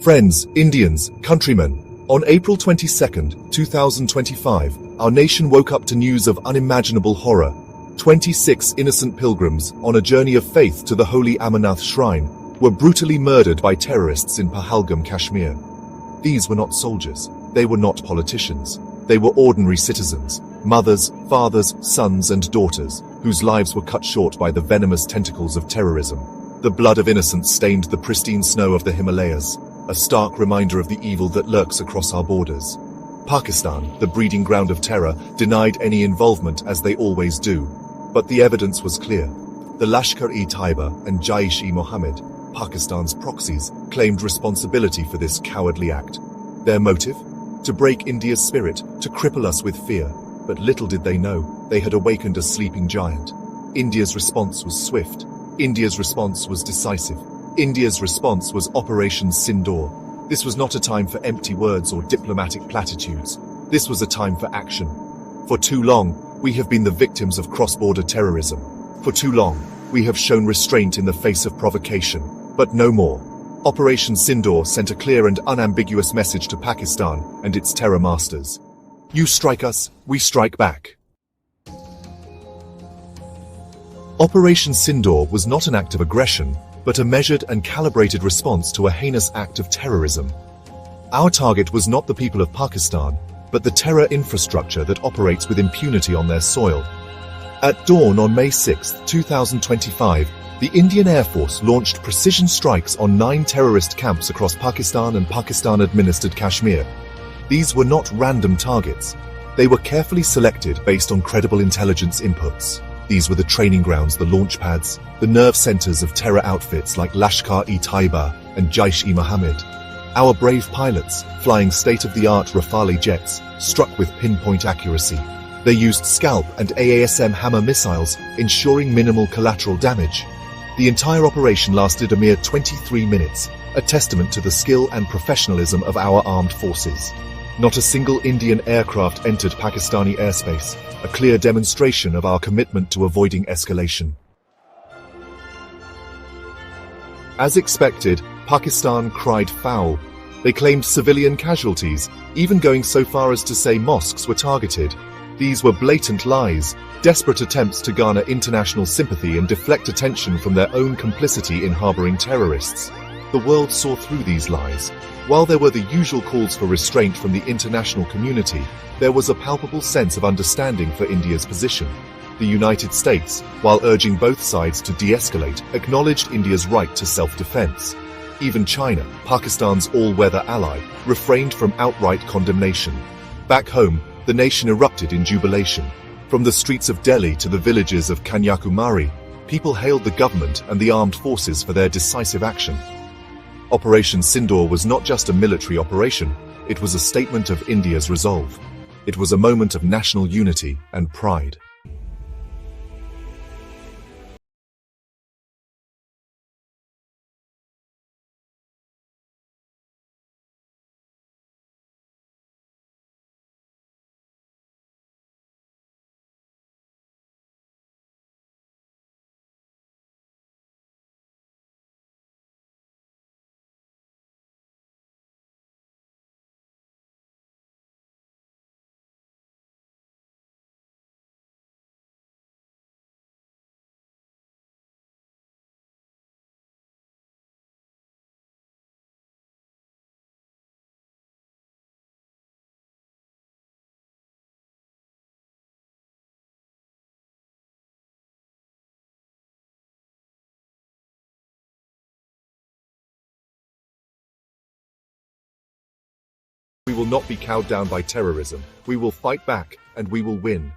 Friends, Indians, countrymen, on April 22, 2025, our nation woke up to news of unimaginable horror. 26 innocent pilgrims on a journey of faith to the holy Amarnath shrine were brutally murdered by terrorists in Pahalgam, Kashmir. These were not soldiers. They were not politicians. They were ordinary citizens, mothers, fathers, sons and daughters, whose lives were cut short by the venomous tentacles of terrorism. The blood of innocents stained the pristine snow of the Himalayas, a stark reminder of the evil that lurks across our borders. Pakistan, the breeding ground of terror, denied any involvement as they always do. But the evidence was clear. The Lashkar-e-Taiba and Jaish-e-Mohammed, Pakistan's proxies, claimed responsibility for this cowardly act. Their motive? To break India's spirit, to cripple us with fear. But little did they know, they had awakened a sleeping giant. India's response was swift. India's response was decisive. India's response was Operation Sindoor. This was not a time for empty words or diplomatic platitudes. This was a time for action. For too long, we have been the victims of cross-border terrorism. For too long, we have shown restraint in the face of provocation. But no more. Operation Sindoor sent a clear and unambiguous message to Pakistan and its terror masters. You strike us, we strike back. Operation Sindoor was not an act of aggression, but a measured and calibrated response to a heinous act of terrorism. Our target was not the people of Pakistan, but the terror infrastructure that operates with impunity on their soil. At dawn on May 6, 2025, the Indian Air Force launched precision strikes on 9 terrorist camps across Pakistan and Pakistan-administered Kashmir. These were not random targets. They were carefully selected based on credible intelligence inputs. These were the training grounds, the launch pads, the nerve centers of terror outfits like Lashkar-e-Taiba and Jaish-e-Mohammed. Our brave pilots, flying state-of-the-art Rafale jets, struck with pinpoint accuracy. They used Scalp and AASM Hammer missiles, ensuring minimal collateral damage. The entire operation lasted a mere 23 minutes, a testament to the skill and professionalism of our armed forces. Not a single Indian aircraft entered Pakistani airspace, a clear demonstration of our commitment to avoiding escalation. As expected, Pakistan cried foul. They claimed civilian casualties, even going so far as to say mosques were targeted. These were blatant lies, desperate attempts to garner international sympathy and deflect attention from their own complicity in harboring terrorists. The world saw through these lies. While there were the usual calls for restraint from the international community, there was a palpable sense of understanding for India's position. The United States, while urging both sides to de-escalate, acknowledged India's right to self-defense. Even China, Pakistan's all-weather ally, refrained from outright condemnation. Back home, the nation erupted in jubilation. From the streets of Delhi to the villages of Kanyakumari, people hailed the government and the armed forces for their decisive action. Operation Sindoor was not just a military operation, it was a statement of India's resolve. It was a moment of national unity and pride. We will not be cowed down by terrorism. We will fight back, and we will win.